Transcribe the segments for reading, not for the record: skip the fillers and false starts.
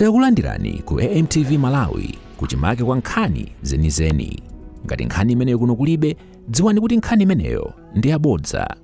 Takulandirani ku AMTV Malawi kuchimake kwa nkhani zenizeni. Ngati nkhani imeneyo kuno kulibe, dziwani kuti nkhani imeneyo ndi yabodza.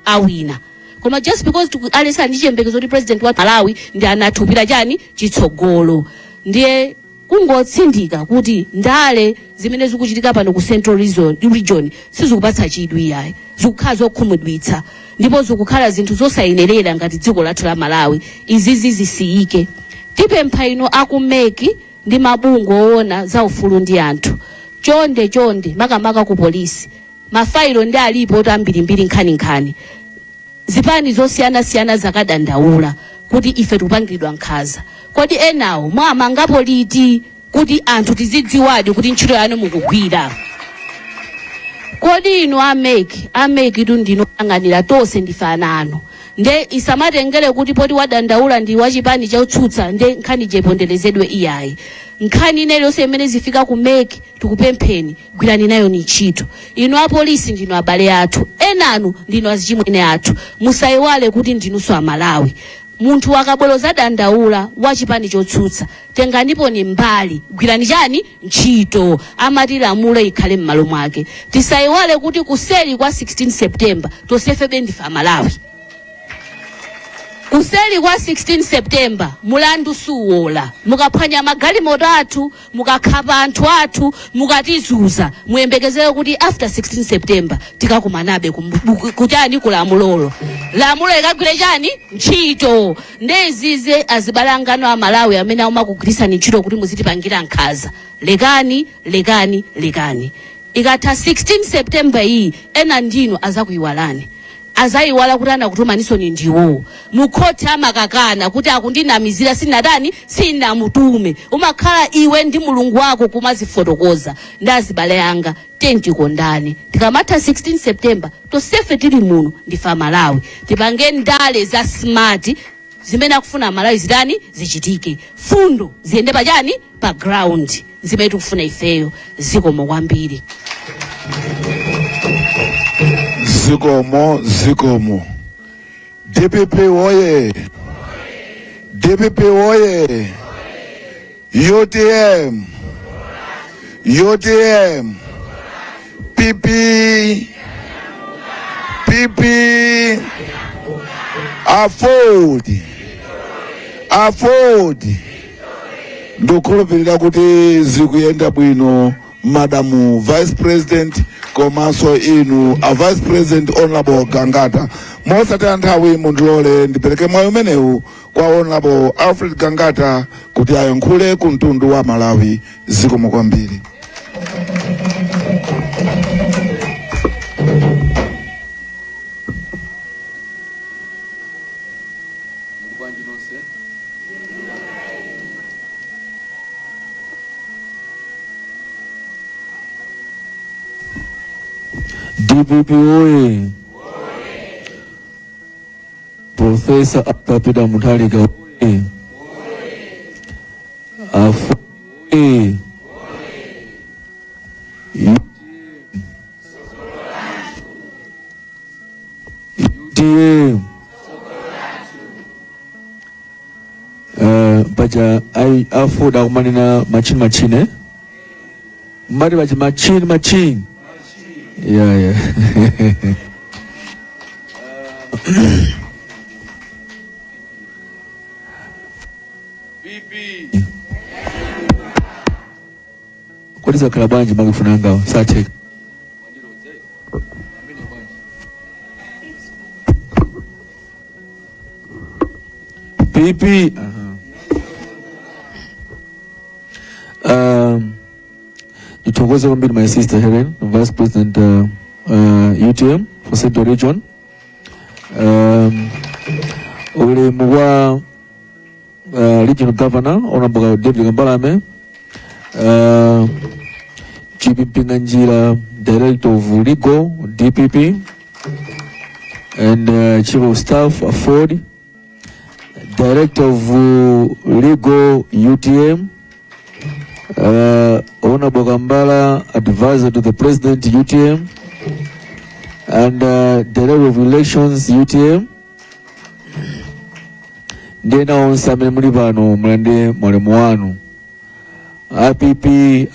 Awina. Koma just because alesa ndi chiyembekezo kuti president wa Malawi ndi anathupira chani chitsogolo. Ndiye kungotsindika kuti ndale zimene zikuchitika pano ku Central Region sizikupatsa chidwi yayi. Zikukhala zokhumudwitsa. Ndipo zikukhala zinthu zosayenerera ngati dziko lathu la Malawi. Izizi zisiyike. Tipempha ino akumeki ndi mabungo owona za ufulu ndi anthu. Chonde makamaka ku polisi. Mafailo ndi alipo otambirimbiri nkhani. Zipani zosiyana zakadandaula kuti ife tupangidwa nkhaza. Kodi enawo mwamangapo liti kuti anthu tizidziwadi kuti ntchito yanu mukugwira. Kodi ino ameki tu ndino anganira tonse ndifanano. Nde isamatengere kuti poti wadandaula ndi wachipani chautsutsa nde nkhani jepondelezedwe iyayi. Nkhani inelo semene zifika kumeki tukupempheni gwirani nayo ni ntchito. Ino apolisi ndino abale athu, enanu ndino azichimwene athu. Musaiwale kuti ndinunso Amalawi. Munthu wakaboloza dandaula wachipani chotsutsa tenganipo ni mbali gwirani chani ntchito amati lamulo ikhale m'malo mwake. Tisaiwale kuti kuseli kwa 16 September tosefebe ndife Amalawi. Kuseli kwa 16 September mulandu suwola mukaphwanya magalimoto athu mukakhapa anthu athu mukatizuza muyembekezere kuti after 16 September tikakumanabe kuchani kulamulolo lamulo ikagwire chani ntchito. Ndezize azibalangano a Malawi amene amakugwirisa ntchito kuti muzitipangira nkhaza lekani. Ikatha 16 September iyi ena ndino azakuyiwalani. Azayiwala kuti anakutumaniso ni ndiwo. Mukhoti amakakana kuti akundinamizira sinamutume. Umakhala iwe ndi mulungu wako kumazifotokoza. Ndazibale yanga tikondane. Tikamatha 16 September tosefe tili muno ndife Malawi. Tipange ndale za smart zimene akufuna Malawi zichitike. Fundo ziyende pachani pa ground. Zimene tikufuna ifeyo zikomo kwambiri. Zikomo. DPP oye. DPP oye. UTM. PP. Afford. Ndokhulupirira kuti zikuyenda bwino Madam Vice President komanso inu a Vice President Honorable Gangata. Mosataya nthawi mundilole ndipereke mwayi umenewu kwa Honorable Alfred Gangata kuti ayankhule ku mtundu wa Malawi. Zikomo kwambiri. DPP oye. Professor Peter Mutharika oye. Oye. UTM. Baja I afford akumanina machine. Mari baja machine. Yeah. PP. What is a Kalabanja Magifunanga? Satek. PP. Nitokoze kwambiri my sister Helen, Vice President UTM for Central Region. Ule mwa Regional Governor Honorable David Gambalame, Chief Mpinganjira, Director of Legal DPP, and Chief of Staff Afford, Director of Legal UTM, Honorable Gambala, Advisor to the President UTM, and Director of Elections UTM, ndena onse amene muli pano mulande mwalemu wanu, APP,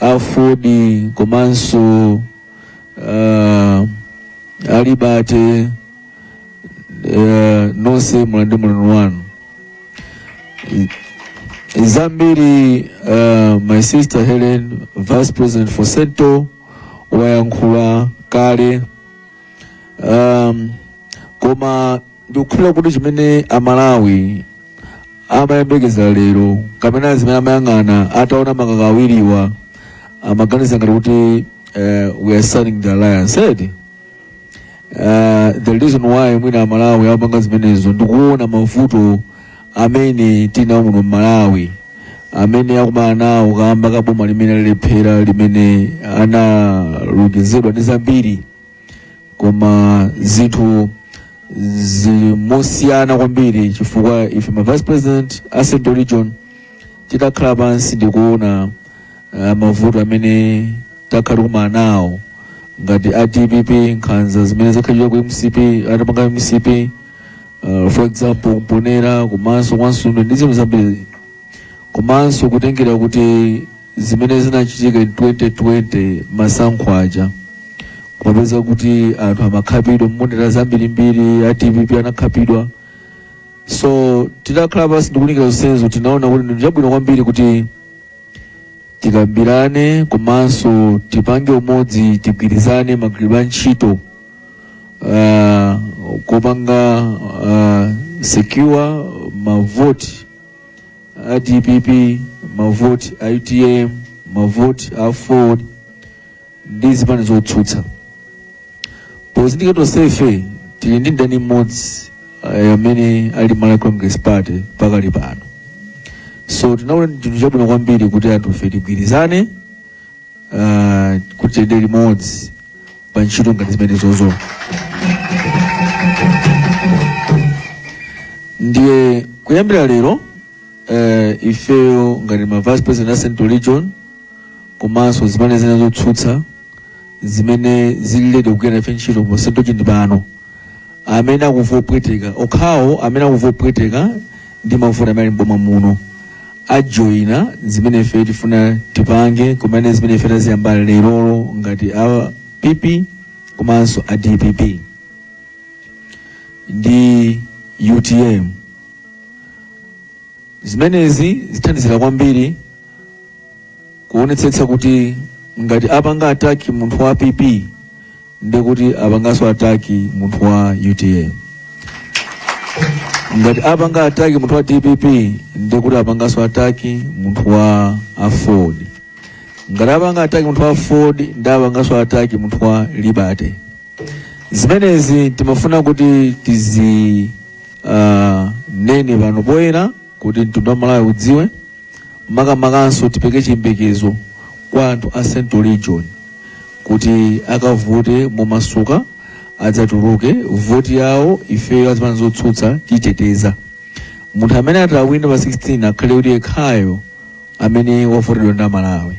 Afodi, komanso Alibate, nonse mulande mwalemu wanu. Zambiri, my sister Helen, Vice President for Central, wayankhula kale. Koma ndikukhulira kuti chimene Amalawi amayembekeza lero kapena zimene amayang'ana ataona makaka awiriwa amaganiza ngati kuti we are signing the alliance. The reason why mwina Amalawi amapanga zimenezo ndikuona mavuto amene tina muno Malawi, amene akumana nawo kamba kaboma limene lilephera, limene analongezedwa ndi zambiri, koma zinthu zimosiyana kwambiri, chifukwa ife ma Vice President a Central Region titakhala pansi ndikuona mavuto amene takhala kumana nawo ngati a DPP, nkhanza zimene zakhalira ku MCP, atapanga MCP, for example Mponera, komanso Kwansumbe ndi zinthu zambiri, komanso kutengera kuti zimene zinachitika in 2020 masankho aja kumapeza kuti anthu amakhapidwa mmondera zambirimbiri, a DPP anakhapidwa. So titakhala pansi ndikunikira zonsezo tinaona kuti ndi chabwino kwambiri kuti tikambirane, komanso tipange umodzi, tigwirizane magwiridwe a ntchito kupanga secure mavoti a DPP, mavoti a UTM, mavoti a Ford ndi zipani zotsutsa. Pozindikira tonsefe tili ndi ndani mmodzi amene ali Malawi Congress Party pakali pano. So tinaona chinthu chabwino kwambiri kuti anthu fe tigwirizane kuti tiyende limodzi pa ntchito ngati zimenezozo. Ndiye kuyambira lero ifeyo ngati ma Vice President a Central Region, komanso zimene zina zotsutsa zimene zililede kugwira ife ntchito pa Central Region pano, amene akuvopweteka okhawo, amene akuvopweteka ndi mavuto amene mboma muno ajoina zimene ife tifuna tipange, kumene zimene ife taziyamba lerolo ngati a PP komanso a DPP ndi UTM. Zimenezi zithandizira kwambiri kuonetsetsa kuti ngati apanga ataki munthu wa PP ndi kuti apanganso ataki munthu wa UTM. Ngati apanga ataki munthu wa DPP ndi kuti apanganso ataki munthu wa Ford. Ngati apanga ataki munthu wa Ford ndi apanganso ataki munthu wa Liberty. Zimenezi timafuna kuti tizi nene pano poyera kuti mtundu wa Malawi udziwe, makanso tipeke chiyembekezo kwa anthu a Central Region kuti akavote momasuka, adzatuluke voti yawo, ifeyo azipani zotsutsa titeteza. Munthu amene atawina pa 16 akhale kuti yekhayo amene wavotedwa ndi Malawi.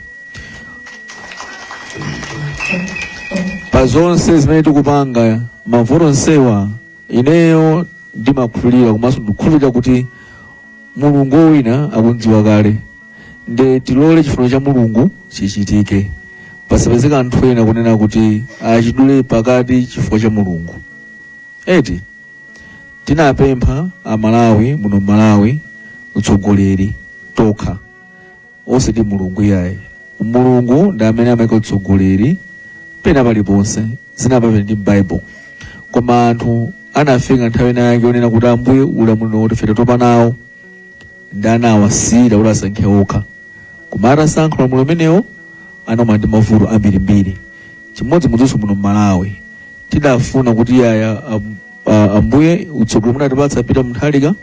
Pa zonse zimene tikupanga mavoto nsewa, ineyo ndimakhulupirira komanso ndikukhulupirira kuti Mulungu wina akundziwa kale, nde tilole chifuniro cha Mulungu chichitike, pasapezeka anthu ena kunena kuti achidule pakati chifukwa cha Mulungu. Eti tinapempha Amalawi muno Malawi utsogoleri tokha, osati Mulungu yaye. Mulungu ndi amene amaika utsogoleri pena paliponse, zinapapena ndi Bible. Koma anthu anafika nthawi yake onena kuti Ambuye ulamuliro woti fete topa nawo ndi anawasiyira kuti asankhe okha. Koma atasankha ulamuliro umenewo anakumana ndi mavuto ambirimbiri. Chimodzimodzinso muno Malawi tidafuna kuti yaya Ambuye utsogolo munatipatsa pita muthalika,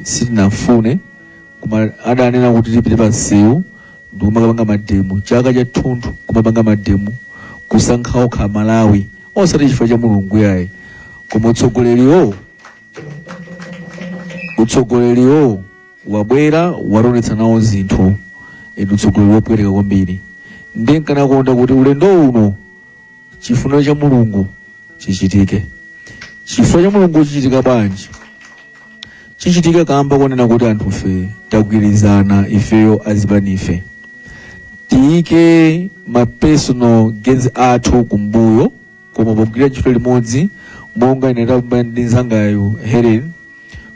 sitinafune, koma adanena kuti tipite pa msewu ndi kumakapanga mademo chaka cha thunthu, kumapanga mademo kusankha okha Malawi, osati chifukwa cha Mulungu yaye. Koma utsogoleriwo wabwera waronetsa nawo zinthu, utsogoleri wopweteka kwambiri. Ndi nkanakonda kuti ulendo uno chifuniro cha Mulungu chichitike. Chifuniro cha Mulungu chichitika bwanji? chichitika kamba konena kuti anthu ife tagwirizana ifeyo azipanife tiyike ma personal gains athu kumbuyo koma pogwira ntchito limodzi monga ine ndakamba ndi nzangayo Helen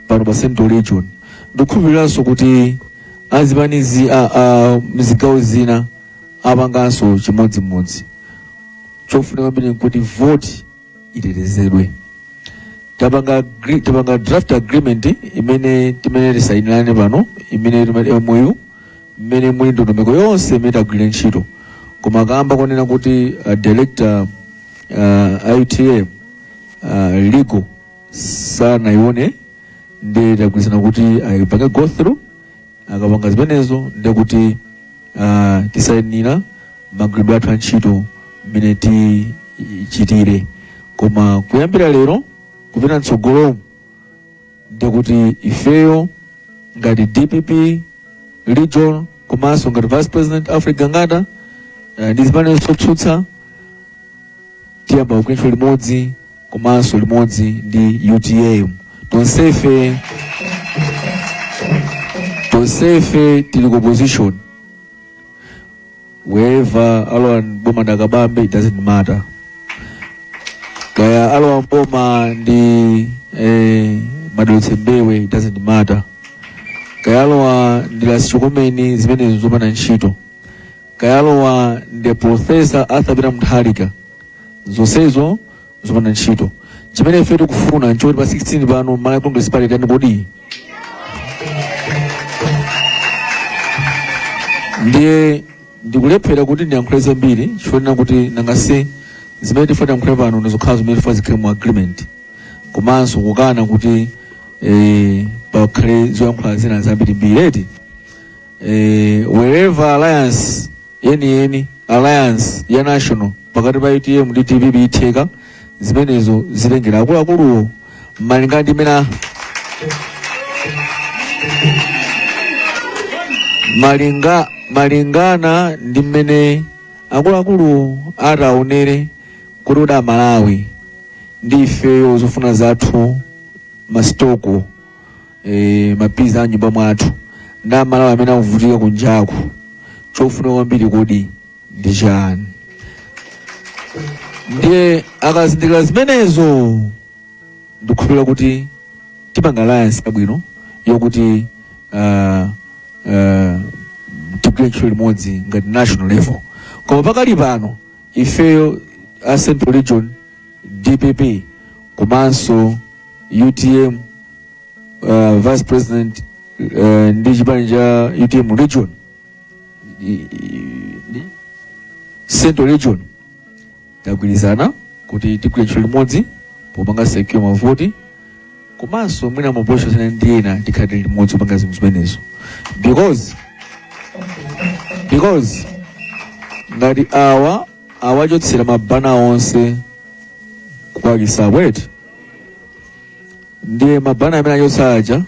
pano pa Central Region. Ndikukhulupiriranso kuti azipanizi mzigawo zina apanganso chimodzimodzi. Chofunika kwambiri kuti vote itetezedwe. Tapanga draft agreement imene tisainirane pano imene MOU imene muli ndondomeko yonse imene tagwira ntchito koma kamba konena kuti director IUTM legal sanaione ndi tagwirizana kuti ayipange go through akapanga zimenezo ndi kuti tisainira magwidwe athu a ntchito imene tichitire koma kuyambira lero kupita mtsogolo ndikuti ifeyo ngati DPP region komanso ngati vice president Africa ngata ndi zimene zotsutsa tiyamba kugwira limodzi komanso limodzi ndi UTM tonsefe tili ku position wherever alowa boma ndakabambe it doesn't matter kaya alowa mboma ndi madolotse mbewe it doesn't matter kaya alowa ndi lasichokomeni zimene zopanda ntchito kaya alowa ndi professor Arthur Peter Mutharika zonsezo zopanda ntchito chimene ife tikufuna nchoti pa 16 pano Malawi Congress Party tani kodi ndiye ndikulephera kuti ndiyankhule zambiri chifukwa kuti nangase zimene tifuna tiyankhule pano ndizokhala zimene tifuna zikhale mu agreement komanso kukana kuti pakhale zoyankhula zina zambiri mbiri wherever alliance yeni alliance ya national pakati pa UTM ndi DPP itheka zimenezo zilengera akuluakuluwo malingana ndi mena malingana ndi mmene akuluakulu ataonere kuti uda Malawi ndi ifeyo zofuna zathu mastoko mapiza a nyumba mwathu nda Malawi amene akuvutika kunjaku chofuna kwambiri kodi ndi chani ndiye akazindikira zimenezo ndikukhulupirira kuti tipanga alliance yabwino yokuti tigwire ntchito limodzi ngati national level koma pakali pano ifeyo a Central Region DPP komanso UTM vice president ndi chipani cha UTM region Central Region tagwirizana kuti tigwire ntchito limodzi popanga secure mavoti komanso mwina mapolisi sana ndi ena tikhale limodzi kupanga zinthu zimenezo because ngati awachotsera mabana onse kwakisa bweti ndiye mabana amene achotsa aja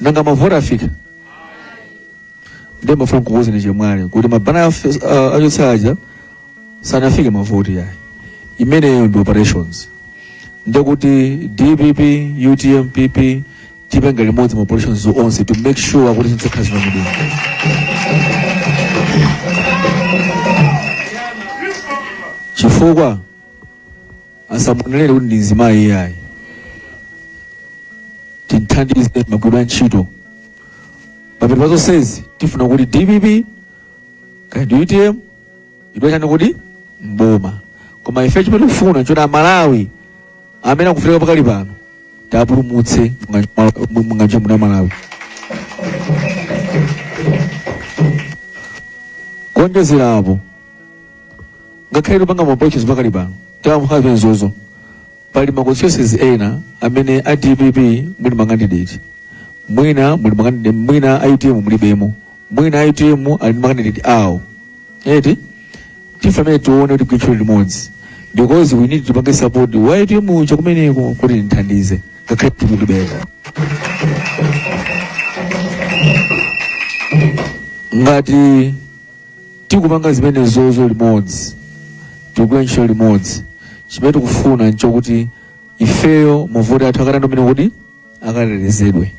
nanga mavoti afika ndiye mafuna kukuza ni chemwali kuti mabana achotsa aja sanafike mavoti yayi imeneyo ndi operations ndiye kuti DPP UTM PP tipenga limodzi ma operations onse to make sure kuti zinthu zimene chifukwa asamunelere kuti ndi nzimayi yayi tinthandize magwidwe a ntchito pamene pazonsezi tifuna kuti DPP kandi UTM idwe chani kuti mboma koma ife chimene tikufuna nchoti Malawi amene akufika pakali pano tapulumutse munganja muna Malawi konjezerapo ngakhale tupanga mapolisi pakali pano tamuhazi penzozo pali ma constituencies ena amene a DPP muli makandidate mwina muli makandidate mwina IUTM mulibemo mwina IUTM ali makandidate awo eti tifamene tuone kuti kuichula limodzi because we need to panga support wa IUTM chakumeneko kuti nithandize ngakhale mulibemo ngati tikupanga zimene zozo limodzi tikugwira ntchito limodzi chimene tikufuna nchokuti ifeyo mavoti athu akatando mene kuti akatetezedwe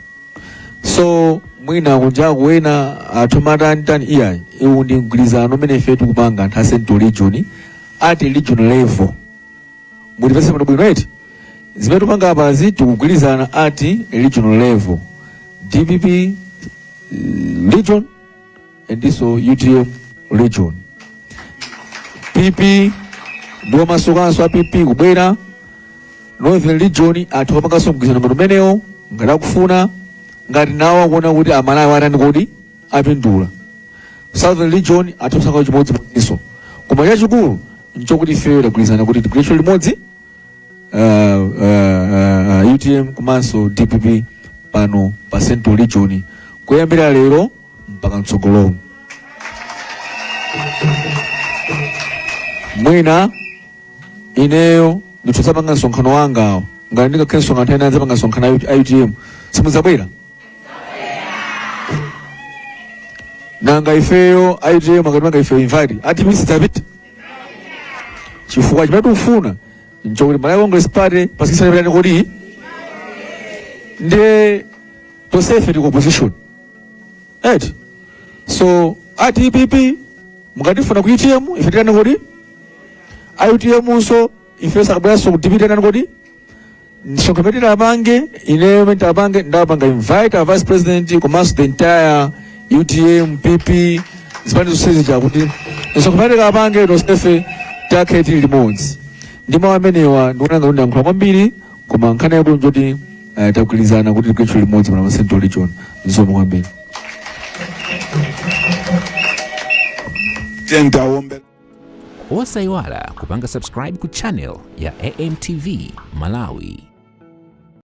So mwina kunja kuwena atumata ntani iya iwu ndi mgwirizano umene ife tikupanga anthu a Central Region at regional level. Mulipese pano bwino eti zimene tikupanga apazi tikugwirizana at regional level, DPP region and also UTM region. PP ndiwo masokanso a PP kubwera Northern Region anthu akapanganso mgwirizano umenewo ngati akufuna ngati nawo akuona kuti amalawi atani kodi apindula. Southern Region atosaka chimodzi modiso koma chachikulu nchokuti ifeyo tagwirizana kuti tigwirizane limodzi UTM komanso DPP pano pa Central Region kuyambira lero mpaka mtsogolomo. Mwina ineyo nditosapanga msonkhano wanga ngati ndingakhala msonkhano ena nzapanga msonkhano a UTM simudzabwera nanga ifeyo UTM akatimanga ifeyo invite ati misi tapita chifukwa chimene tikufuna nchokuti Malawi Congress Party pasikisana pitani kodi ndiye tosefe tiko opposition eti so ati IPP mukatifuna ku UTM ife tikani kodi UTM so ife sakabwaso kudipita nani kodi msonkhano apange ineyo mene apange ndapanga invite a vice president komanso the entire UTM PP zipande zonsezi chakuti msonkhano apange tosefe takhe tili limodzi ndi mawu amenewa ndikunanga kuti ndiyankhula kwambiri koma nkhani yabwino njoti tagwirizana kuti tigwire limodzi pana Central Region nzomwe kwambiri. Osayiwala kupanga subscribe ku channel ya AMTV Malawi.